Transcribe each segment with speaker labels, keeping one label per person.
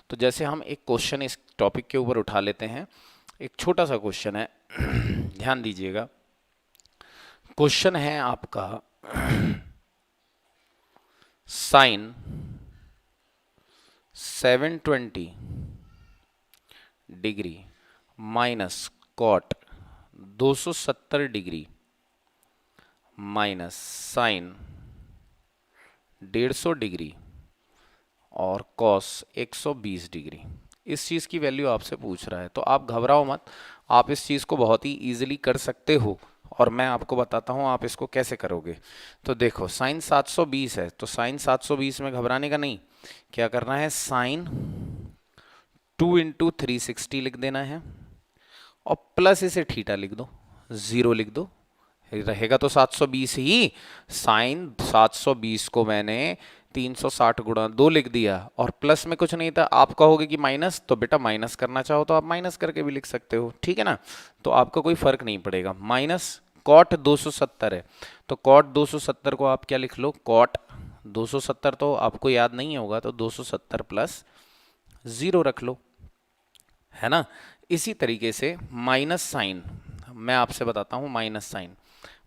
Speaker 1: तो जैसे हम एक क्वेश्चन इस टॉपिक के ऊपर उठा लेते हैं। एक छोटा सा क्वेश्चन है, ध्यान दीजिएगा। क्वेश्चन है आपका sine 720 degree minus cot 270 degree minus sine 150 degree और कॉस 120 डिग्री। इस चीज़ की वैल्यू आपसे पूछ रहा है, तो आप घबराओ मत। आप इस चीज़ को बहुत ही इजीली कर सकते हो और मैं आपको बताता हूँ आप इसको कैसे करोगे। तो देखो साइन 720 है, तो साइन 720 में घबराने का नहीं। क्या करना है, साइन 2 × 360 लिख देना है और प्लस इसे थीटा लिख दो, जीरो लिख दो, रहेगा तो 720 ही। साइन 720 को मैंने 360 × 2 लिख दिया और प्लस में कुछ नहीं था। आप कहोगे कि माइनस, तो बेटा माइनस करना चाहो तो आप माइनस करके भी लिख सकते हो, ठीक है ना। तो आपका कोई फर्क नहीं पड़ेगा। माइनस कॉट 270 है, तो कॉट 270 को आप क्या लिख लो, कॉट 270 तो आपको याद नहीं होगा, तो 270 प्लस जीरो रख लो, है ना। इसी तरीके से माइनस साइन, मैं आपसे बताता हूं माइनस साइन।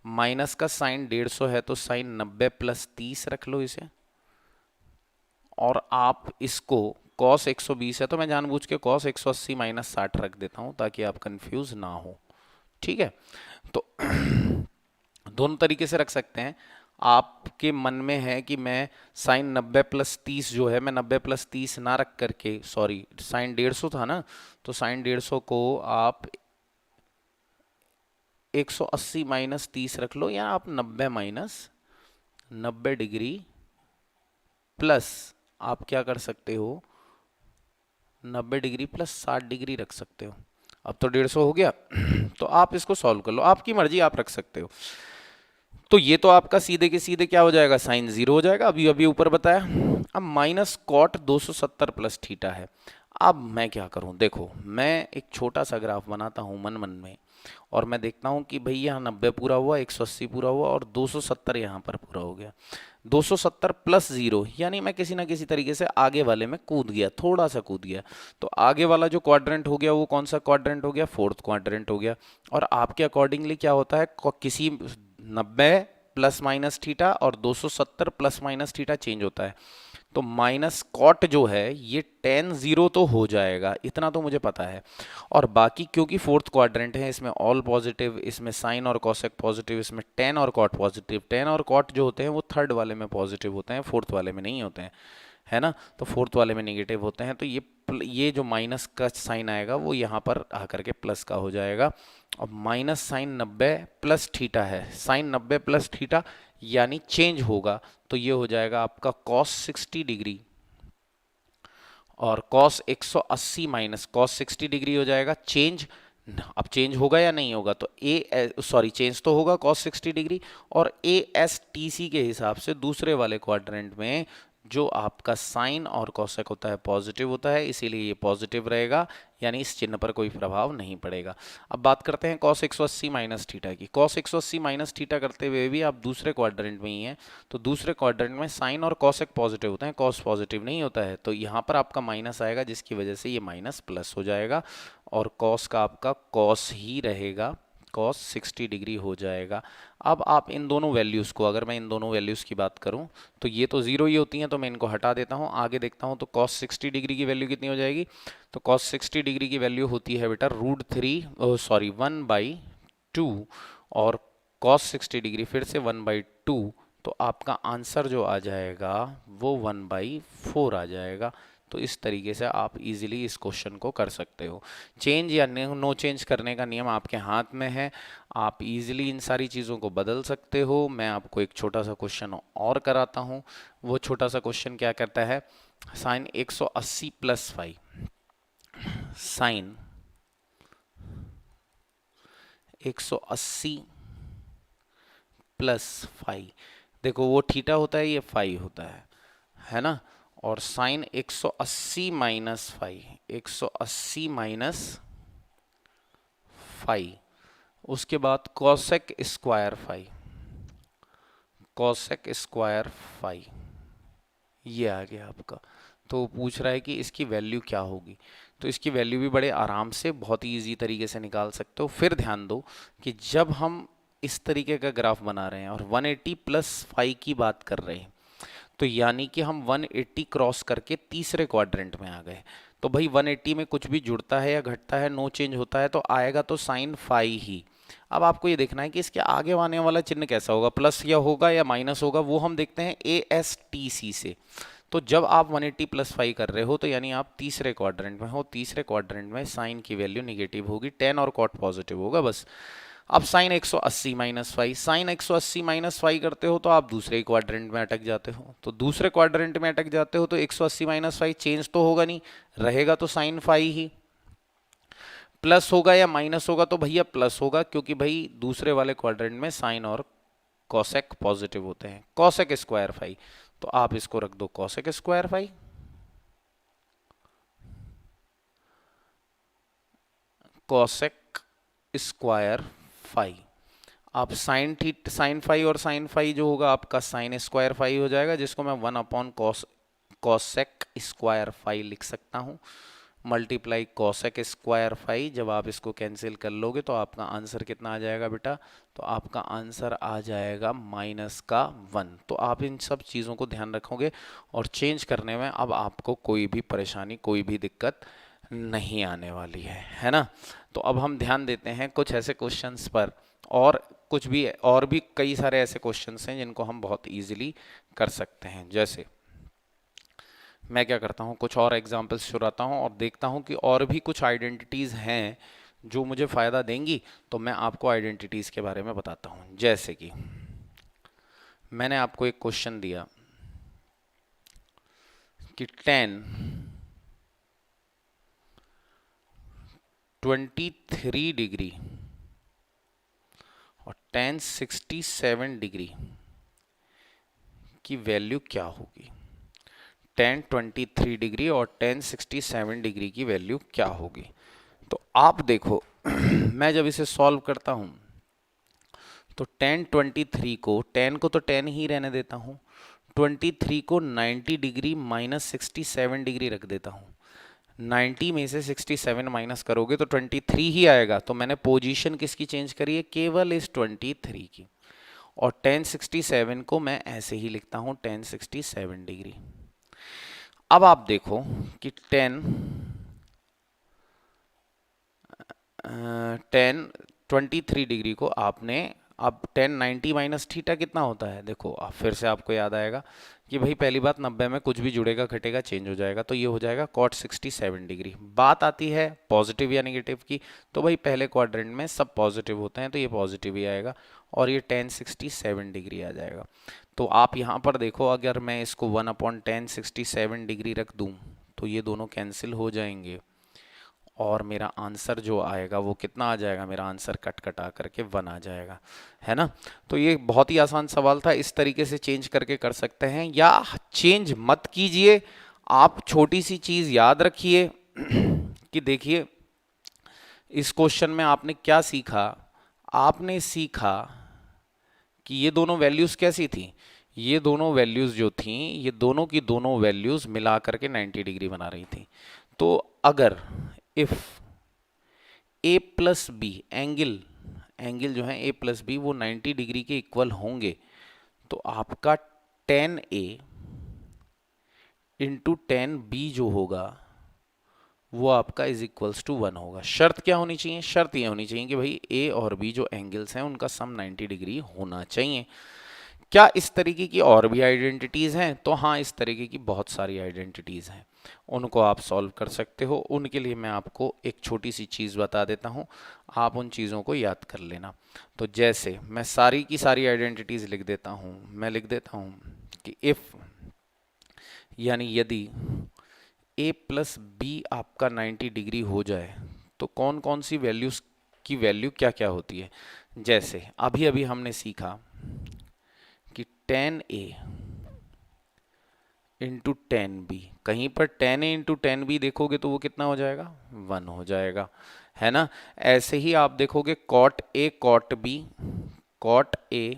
Speaker 1: माइनस का साइन 150 है, तो साइन 90 प्लस 30 रख लो इसे। और आप इसको कॉस 120 है, तो मैं जानबूझ के कॉस 180 माइनस 60 रख देता हूं ताकि आप कंफ्यूज ना हो, ठीक है। तो दोनों तरीके से रख सकते हैं। आपके मन में है कि मैं साइन 90 प्लस 30 जो है, मैं 90 प्लस 30 ना रख करके, सॉरी साइन 150 था ना, तो साइन 150 को आप 180 माइनस 30 रख लो, या आप 90 माइनस 90 डिग्री प्लस, आप क्या कर सकते हो, 90 डिग्री प्लस 60 डिग्री रख सकते हो। अब तो 150 हो गया। तो आप इसको सॉल्व कर लो, आपकी मर्जी, आप रख सकते हो। तो ये तो आपका सीधे के सीधे क्या हो जाएगा, साइन जीरो हो जाएगा, अभी अभी ऊपर बताया। अब माइनस कॉट 270 प्लस थीटा है। अब मैं क्या करूं, देखो मैं एक छोटा सा ग्राफ बनाता हूं मन मन में, और मैं देखता हूं कि भाई यहाँ 90 पूरा हुआ, 180 पूरा हुआ और 270 यहाँ पर पूरा हो गया। 270 प्लस जीरो, यानी मैं किसी ना किसी तरीके से आगे वाले में कूद गया, थोड़ा सा कूद गया। तो आगे वाला जो क्वाड्रेंट हो गया वो कौन सा क्वाड्रेंट हो गया, फोर्थ क्वाड्रेंट हो गया। और आपके अकॉर्डिंगली क्या होता है, किसी 90 प्लस माइनस थीटा और 270 प्लस माइनस थीटा चेंज होता है। तो माइनस कॉट जो है ये टेन जीरो तो हो जाएगा, इतना तो मुझे पता है। और बाकी क्योंकि फोर्थ क्वाड्रेंट है, इसमें ऑल पॉजिटिव, इसमें साइन और कॉसेक पॉजिटिव, इसमें टेन और कॉट पॉजिटिव। टेन और कॉट जो होते हैं वो थर्ड वाले में पॉजिटिव होते हैं, फोर्थ वाले में नहीं होते हैं, है ना। तो फोर्थ वाले में नेगेटिव होते हैं, तो ये जो माइनस का साइन आएगा वो यहाँ पर आकर के प्लस का हो जाएगा। अब माइनस साइन 90 प्लस थीटा है, साइन 90 प्लस थीटा यानी चेंज होगा, तो ये हो जाएगा आपका कॉस 60 डिग्री और कॉस 180 माइनस कॉस 60 डिग्री हो जाएगा चेंज। अब चेंज होगा या नहीं होगा, तो सॉरी चेंज तो होगा कॉस 60 डिग्री। और ए एस टी सी के हिसाब से दूसरे वाले क्वाड्रेंट में जो आपका साइन और कॉसेक होता है पॉजिटिव होता है, इसीलिए ये पॉजिटिव रहेगा, यानी इस चिन्ह पर कोई प्रभाव नहीं पड़ेगा। अब बात करते हैं कॉस 180 माइनस थीटा की। कॉस 180 माइनस थीटा करते हुए भी आप दूसरे क्वाड्रेंट में ही हैं, तो दूसरे क्वाड्रेंट में साइन और कॉसेक पॉजिटिव होते हैं, कॉस पॉजिटिव नहीं होता है, तो यहाँ पर आपका माइनस आएगा जिसकी वजह से ये माइनस प्लस हो जाएगा और कॉस का आपका कॉस ही रहेगा, कॉस 60 डिग्री हो जाएगा। अब आप इन दोनों वैल्यूज़ को, अगर मैं इन दोनों वैल्यूज़ की बात करूं तो ये तो जीरो ही होती हैं, तो मैं इनको हटा देता हूं, आगे देखता हूं। तो कॉस 60 डिग्री की वैल्यू कितनी हो जाएगी, तो कॉस 60 डिग्री की वैल्यू होती है बेटा सॉरी 1/2, और कॉस 60 डिग्री फिर से 1/2, तो आपका आंसर जो आ जाएगा वो 1/4 आ जाएगा। तो इस तरीके से आप इजीली इस क्वेश्चन को कर सकते हो। चेंज या नो चेंज करने का नियम आपके हाथ में है, आप इजीली इन सारी चीज़ों को बदल सकते हो। मैं आपको एक छोटा सा क्वेश्चन और कराता हूँ। वो छोटा सा क्वेश्चन क्या करता है, साइन 180 प्लस 5, साइन 180 प्लस 5, देखो वो थीटा होता है, ये फाई होता है ना। और साइन 180 माइनस 5, 180 माइनस 5, उसके बाद कॉसेक स्क्वायर 5, कॉसेक स्क्वायर 5, ये आ गया आपका। तो पूछ रहा है कि इसकी वैल्यू क्या होगी। तो इसकी वैल्यू भी बड़े आराम से बहुत ही ईजी तरीके से निकाल सकते हो। फिर ध्यान दो कि जब हम इस तरीके का ग्राफ बना रहे हैं और 180 प्लस 5 की बात कर रहे हैं, तो यानी कि हम 180 क्रॉस करके तीसरे क्वाड्रेंट में आ गए। तो भाई 180 में कुछ भी जुड़ता है या घटता है, नो चेंज होता है, तो आएगा तो साइन फाई ही। अब आपको ये देखना है कि इसके आगे आने वाला चिन्ह कैसा होगा, प्लस या होगा या माइनस होगा, वो हम देखते हैं ASTC से। तो जब आप 180 प्लस 5 कर रहे हो तो यानी आप तीसरे क्वाड्रेंट में हो। तीसरे क्वाड्रेंट में साइन की वैल्यू निगेटिव होगी, टेन और कॉट पॉजिटिव होगा बस। अब साइन 180 माइनस 5, साइन 180 माइनस 5 करते हो तो आप दूसरे क्वाड्रेंट में अटक जाते हो। तो दूसरे क्वाड्रेंट में अटक जाते हो तो 180 माइनस 5 चेंज तो होगा नहीं, रहेगा तो साइन 5 ही। प्लस होगा या माइनस होगा, तो भैया प्लस होगा, क्योंकि भाई दूसरे वाले क्वाड्रेंट में साइन और कॉसेक पॉजिटिव होते हैं। कॉसेक स्क्वायर 5, तो आप इसको रख दो कॉसेक स्क्वायर 5। कॉसेक स्क्वायर 5, आप साइन 5 और साइन 5 जो होगा आपका साइन स्क्वायर 5 हो जाएगा, जिसको मैं 1 अपॉन कॉसेक स्क्वायर 5 लिख सकता हूँ। मल्टीप्लाई कॉसेक स्क्वायर 5, जब आप इसको कैंसिल कर लोगे तो आपका आंसर कितना आ जाएगा बेटा, तो आपका आंसर आ जाएगा -1। तो आप इन सब चीज़ों को ध्यान रखोगे और चेंज करने में अब आपको कोई भी परेशानी, कोई भी दिक्कत नहीं आने वाली है ना। तो अब हम ध्यान देते हैं कुछ ऐसे क्वेश्चंस पर, और कुछ भी और भी कई सारे ऐसे क्वेश्चंस हैं जिनको हम बहुत इजीली कर सकते हैं। जैसे मैं क्या करता हूँ, कुछ और एग्जांपल्स चुराता हूँ और देखता हूँ कि और भी कुछ आइडेंटिटीज़ हैं जो मुझे फ़ायदा देंगी, तो मैं आपको आइडेंटिटीज़ के बारे में बताता हूँ। जैसे कि मैंने आपको एक क्वेश्चन दिया कि 23 डिग्री और 67 डिग्री की वैल्यू क्या होगी। 23 डिग्री और 67 डिग्री की वैल्यू क्या होगी। तो आप देखो मैं जब इसे सॉल्व करता हूं तो 23 को, 10 को तो 10 ही रहने देता हूं, 23 को 90 डिग्री माइनस 67 डिग्री रख देता हूं। 90 में से 67 माइनस करोगे तो 23 ही आएगा। तो मैंने पोजीशन किसकी चेंज करी है, केवल इस 23 की। और 1067 को मैं ऐसे ही लिखता हूं 1067 डिग्री। अब आप देखो कि 23 डिग्री को आपने, अब 1090 माइनस थीटा कितना होता है, देखो आप फिर से आपको याद आएगा कि भाई पहली बात 90 में कुछ भी जुड़ेगा घटेगा चेंज हो जाएगा, तो ये हो जाएगा कॉट 67 डिग्री। बात आती है पॉजिटिव या नेगेटिव की, तो भाई पहले क्वाड्रेंट में सब पॉजिटिव होते हैं तो ये पॉजिटिव ही आएगा और ये 1067 डिग्री आ जाएगा। तो आप यहाँ पर देखो, अगर मैं इसको 1/1067 डिग्री रख दूँ तो ये दोनों कैंसिल हो जाएंगे और मेरा आंसर जो आएगा वो कितना आ जाएगा, मेरा आंसर कट कटा करके 1 आ जाएगा, है ना। तो ये बहुत ही आसान सवाल था, इस तरीके से चेंज करके कर सकते हैं। या चेंज मत कीजिए, आप छोटी सी चीज़ याद रखिए कि देखिए इस क्वेश्चन में आपने क्या सीखा, आपने सीखा कि ये दोनों वैल्यूज़ कैसी थी, ये दोनों वैल्यूज़ जो थी, ये दोनों की दोनों वैल्यूज़ मिला करके 90 डिग्री बना रही थी। तो अगर if A plus B angle जो है ए प्लस बी वो 90 डिग्री के इक्वल होंगे, तो आपका 10A इंटू 10B जो होगा वो आपका इज इक्वल्स टू 1 होगा। शर्त क्या होनी चाहिए, शर्त ये होनी चाहिए कि भाई ए और बी जो एंगल्स हैं उनका सम 90 डिग्री होना चाहिए। क्या इस तरीके की और भी आइडेंटिटीज़ हैं, तो हाँ इस तरीके की बहुत सारी आइडेंटिटीज़ हैं, उनको आप सॉल्व कर सकते हो। उनके लिए मैं आपको एक छोटी सी चीज़ बता देता हूँ, आप उन चीज़ों को याद कर लेना। तो जैसे मैं सारी की सारी आइडेंटिटीज़ लिख देता हूँ, मैं लिख देता हूँ कि इफ़, यानी यदि ए प्लस बी आपका 90 डिग्री हो जाए तो कौन कौन सी वैल्यूज़ की वैल्यू क्या क्या होती है। जैसे अभी अभी हमने सीखा कि 10A इंटू 10B, कहीं पर 10A इंटू 10B देखोगे तो वो कितना हो जाएगा, 1 हो जाएगा, है ना। ऐसे ही आप देखोगे cot A cot B, cot A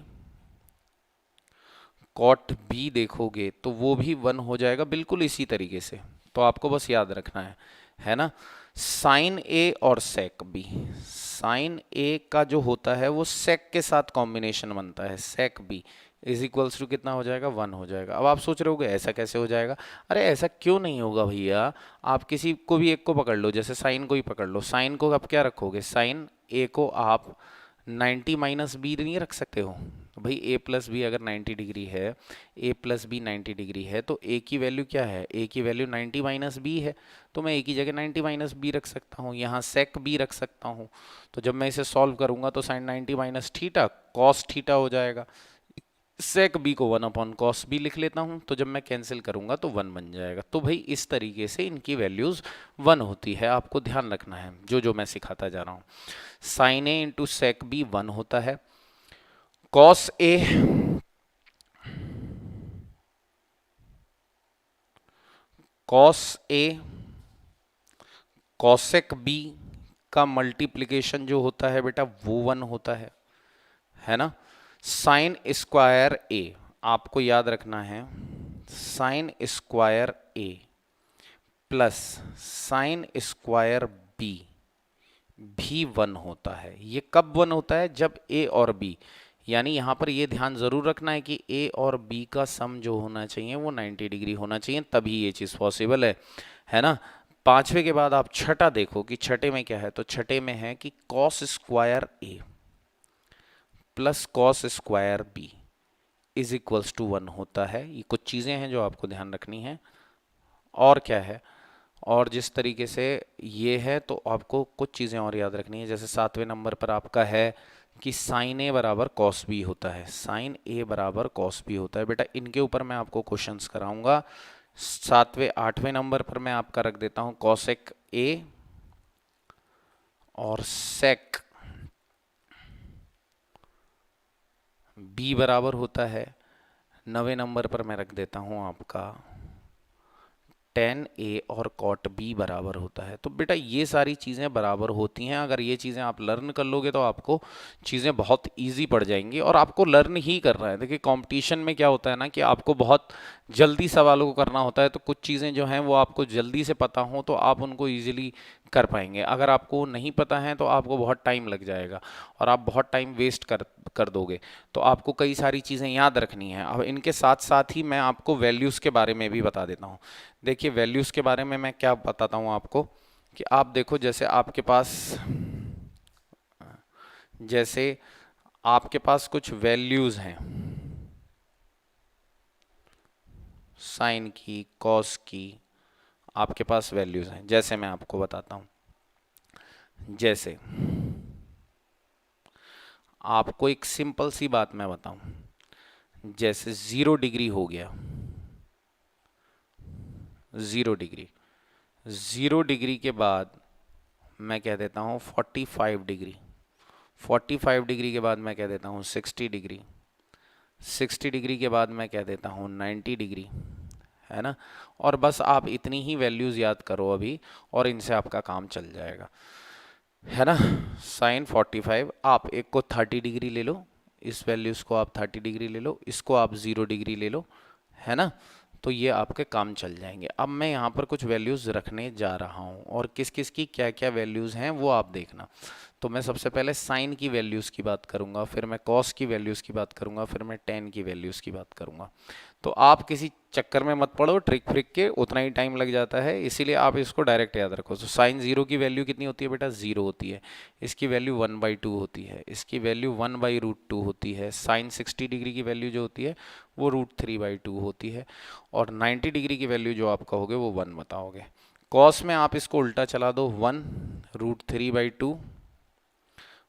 Speaker 1: cot B देखोगे तो वो भी 1 हो जाएगा बिल्कुल इसी तरीके से। तो आपको बस याद रखना है ना। साइन ए और सेक बी, साइन ए का जो होता है वो सेक के साथ कॉम्बिनेशन बनता है, सेक बी इज इक्वल्स टू कितना हो जाएगा, 1 हो जाएगा। अब आप सोच रहे होगे ऐसा कैसे हो जाएगा, अरे ऐसा क्यों नहीं होगा भैया, आप किसी को भी एक को पकड़ लो, जैसे साइन को ही पकड़ लो, साइन को आप क्या रखोगे, साइन ए को आप 90 माइनस बी नहीं रख सकते हो। भाई a प्लस बी अगर 90 डिग्री है, a प्लस बी 90 डिग्री है, तो a की वैल्यू क्या है, a की वैल्यू 90 माइनस बी है, तो मैं a की जगह 90 माइनस बी रख सकता हूँ, यहाँ sec b रख सकता हूँ। तो जब मैं इसे सॉल्व करूंगा तो sine 90 minus theta cos theta हो जाएगा, सेक बी को 1 अपॉन कॉस बी लिख लेता हूं, तो जब मैं कैंसिल करूंगा तो 1 बन जाएगा। तो भाई इस तरीके से इनकी वैल्यूज 1 होती है, आपको ध्यान रखना है जो मैं सिखाता जा रहा हूं। साइन ए इंटू सेक बी 1 होता है, कॉस ए कॉसेक बी का मल्टीप्लिकेशन जो होता है बेटा वो 1 होता है ना। साइन स्क्वायर ए आपको याद रखना है, sine square A plus sine square B भी 1 होता है। ये कब 1 होता है, जब ए और बी, यानी यहां पर ये ध्यान जरूर रखना है कि ए और बी का सम जो होना चाहिए वो 90 डिग्री होना चाहिए, तभी ये चीज पॉसिबल है ना। पांचवे के बाद आप छठा देखो कि छठे में क्या है, तो छठे में है कि cos square A plus cos square B is equals to 1 होता है। ये कुछ चीजें हैं जो आपको ध्यान रखनी है। और क्या है, और जिस तरीके से ये है तो आपको कुछ चीज़ें और याद रखनी है, जैसे 7वें नंबर पर आपका है कि साइन ए बराबर कॉस बी होता है, साइन ए बराबर कॉस बी होता है। बेटा इनके ऊपर मैं आपको क्वेश्चंस कराऊंगा। 7वें 8वें नंबर पर मैं आपका रख देता हूं कॉसेक ए और सेक बी बराबर होता है। 9वें नंबर पर मैं रख देता हूं आपका टेन ए और कॉट बी बराबर होता है। तो बेटा ये सारी चीज़ें बराबर होती हैं, अगर ये चीज़ें आप लर्न कर लोगे तो आपको चीज़ें बहुत इजी पड़ जाएंगी, और आपको लर्न ही करना है। देखिए कंपटीशन में क्या होता है ना कि आपको बहुत जल्दी सवालों को करना होता है, तो कुछ चीज़ें जो हैं वो आपको जल्दी से पता हो तो आप उनको ईजिली कर पाएंगे। अगर आपको नहीं पता है तो आपको बहुत टाइम लग जाएगा और आप बहुत टाइम वेस्ट कर दोगे। तो आपको कई सारी चीज़ें याद रखनी है। अब इनके साथ साथ ही मैं आपको वैल्यूज़ के बारे में भी बता देता हूँ। देखिए वैल्यूज़ के बारे में मैं क्या बताता हूँ आपको कि आप देखो, जैसे आपके पास कुछ वैल्यूज़ हैं, साइन की, कॉस की, आपके पास वैल्यूज़ हैं। जैसे मैं आपको बताता हूँ, जैसे आपको एक सिंपल सी बात मैं बताऊं, जैसे 0 डिग्री हो गया, 0 डिग्री, 0 डिग्री के बाद मैं कह देता हूं 45 डिग्री, 45 डिग्री के बाद मैं कह देता हूं 60 डिग्री, 60 डिग्री के बाद मैं कह देता हूं 90 डिग्री, है ना। और बस आप इतनी ही वैल्यूज़ याद करो अभी, और इनसे आपका काम चल जाएगा, है ना। साइन 45, आप एक को 30 डिग्री ले लो, इस वैल्यूज़ को आप 30 डिग्री ले लो, इसको आप 0 डिग्री ले लो, है ना। तो ये आपके काम चल जाएंगे। अब मैं यहाँ पर कुछ वैल्यूज़ रखने जा रहा हूँ, और किस किस की क्या क्या वैल्यूज़ हैं वो आप देखना। तो मैं सबसे पहले साइन की वैल्यूज़ की बात करूँगा, फिर मैं कॉस की वैल्यूज़ की बात करूँगा, फिर मैं टेन की वैल्यूज़ की बात करूँगा। तो आप किसी चक्कर में मत पड़ो, ट्रिक फ्रिक के उतना ही टाइम लग जाता है, इसीलिए आप इसको डायरेक्ट याद रखो। तो साइन 0 की वैल्यू कितनी होती है बेटा, 0 होती है। इसकी वैल्यू 1/2 होती है, इसकी वैल्यू 1/√2 होती है। साइन 60 डिग्री की वैल्यू जो होती है वो √3/2 होती है, और 90 डिग्री की वैल्यू जो आप कहोगे वो 1 बताओगे। कॉस में आप इसको उल्टा चला दो, 1 √3/2,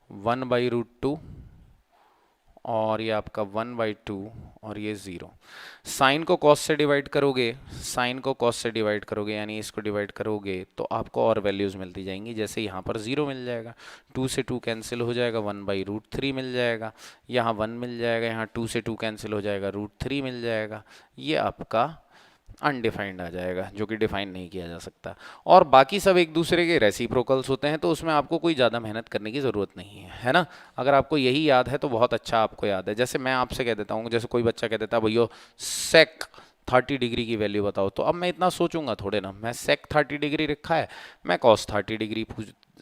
Speaker 1: 1/√2, और ये आपका 1/2, और ये 0। साइन को कॉस से डिवाइड करोगे, साइन को कॉस से डिवाइड करोगे यानी इसको डिवाइड करोगे तो आपको और वैल्यूज़ मिलती जाएंगी। जैसे यहाँ पर 0 मिल जाएगा, 2 से 2 कैंसिल हो जाएगा, 1/√3 मिल जाएगा, यहाँ 1 मिल जाएगा, यहाँ 2 से 2 कैंसिल हो जाएगा, √3 मिल जाएगा। ये आपका अनडिफाइंड आ जाएगा, जो कि डिफाइन नहीं किया जा सकता। और बाकी सब एक दूसरे के रेसिप्रोकल्स होते हैं, तो उसमें आपको कोई ज़्यादा मेहनत करने की ज़रूरत नहीं है ना। अगर आपको यही याद है तो बहुत अच्छा आपको याद है। जैसे मैं आपसे कह देता हूँ, जैसे कोई बच्चा कह देता है भैया सेक 30 डिग्री की वैल्यू बताओ, तो अब मैं इतना सोचूंगा थोड़े ना, मैं सेक 30 डिग्री रखा है, मैं कॉस 30 डिग्री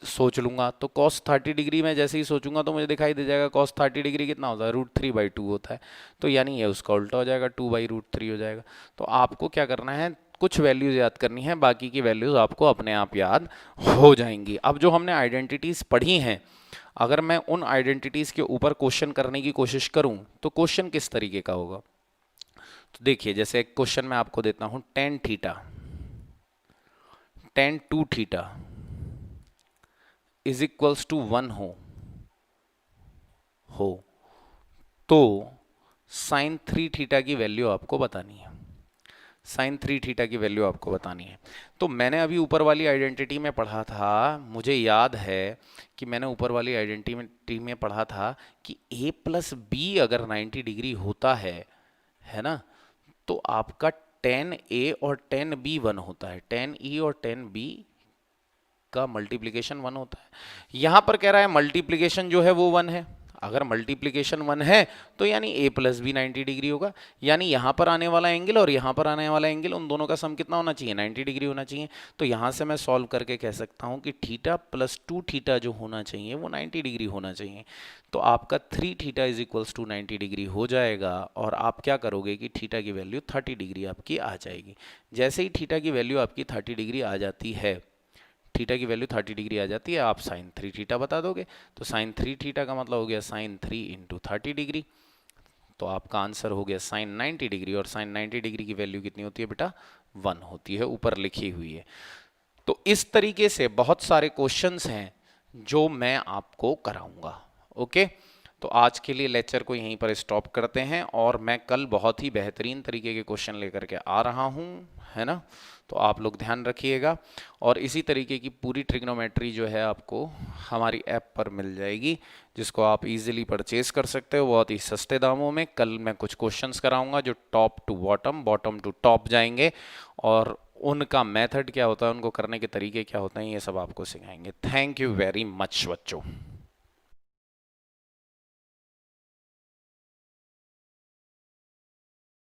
Speaker 1: सोच लूंगा। तो कॉस 30 डिग्री में जैसे ही सोचूंगा तो मुझे दिखाई दे जाएगा कॉस 30 डिग्री कितना होता है, √3/2 होता है। तो यानी ये उसका उल्टा हो जाएगा, 2/√3 हो जाएगा। तो आपको क्या करना है, कुछ वैल्यूज याद करनी है, बाकी की वैल्यूज आपको अपने आप याद हो जाएंगी। अब जो हमने आइडेंटिटीज पढ़ी हैं, अगर मैं उन आइडेंटिटीज के ऊपर क्वेश्चन करने की कोशिश करूं तो क्वेश्चन किस तरीके का होगा। तो देखिए, जैसे एक क्वेश्चन मैं आपको देता हूं, tan theta, tan 2 theta is equals to 1 हो तो sin 3 थीटा की वैल्यू आपको बतानी है। sin 3 थीटा की वैल्यू आपको बतानी है। तो मैंने अभी ऊपर वाली आइडेंटिटी में पढ़ा था, मुझे याद है कि मैंने ऊपर वाली आइडेंटिटी में पढ़ा था कि a प्लस बी अगर 90 डिग्री होता है ना, तो आपका tan a और tan b 1 होता है, tan e और tan b का मल्टीप्लीकेशन 1 होता है। यहां पर कह रहा है मल्टीप्लीकेशन जो है वो 1 है। अगर मल्टीप्लीकेशन 1 है तो यानी a प्लस बी 90 डिग्री होगा। यानी यहां पर आने वाला एंगल और यहां पर आने वाला एंगल, उन दोनों का सम कितना होना चाहिए, 90 डिग्री होना चाहिए। तो यहां से मैं सॉल्व करके कह सकता हूं कि थीटा प्लस 2 थीटा जो होना चाहिए वो 90 डिग्री होना चाहिए। तो आपका 3 theta is equals to 90 degree हो जाएगा। और आप क्या करोगे कि थीटा की वैल्यू 30 डिग्री आपकी आ जाएगी। जैसे ही थीटा की वैल्यू आपकी 30 डिग्री आ जाती है, थीटा की वैल्यू 30 डिग्री आ जाती है, आप sin 3 थीटा बता दोगे। तो sin 3 थीटा का मतलब हो गया sin 3 × 30 डिग्री। तो आपका आंसर हो गया sin 90 डिग्री। और sin 90 डिग्री की वैल्यू कितनी होती है बेटा, 1 होती है, ऊपर लिखी हुई है। तो इस तरीके से बहुत सारे क्वेश्चंस हैं जो मैं आपको कराऊंगा। ओके, तो आज के लिए लेक्चर को यहीं पर स्टॉप करते हैं, और मैं कल बहुत ही बेहतरीन तरीके के क्वेश्चन लेकर के आ रहा हूं, है ना। तो आप लोग ध्यान रखिएगा। और इसी तरीके की पूरी ट्रिग्नोमेट्री जो है आपको हमारी ऐप पर मिल जाएगी, जिसको आप इजीली परचेज कर सकते हो बहुत ही सस्ते दामों में। कल मैं कुछ क्वेश्चंस कराऊंगा जो top to bottom, bottom to top जाएंगे, और उनका मेथड क्या होता है, उनको करने के तरीके क्या होते हैं, ये सब आपको सिखाएंगे। थैंक यू वेरी मच बच्चों।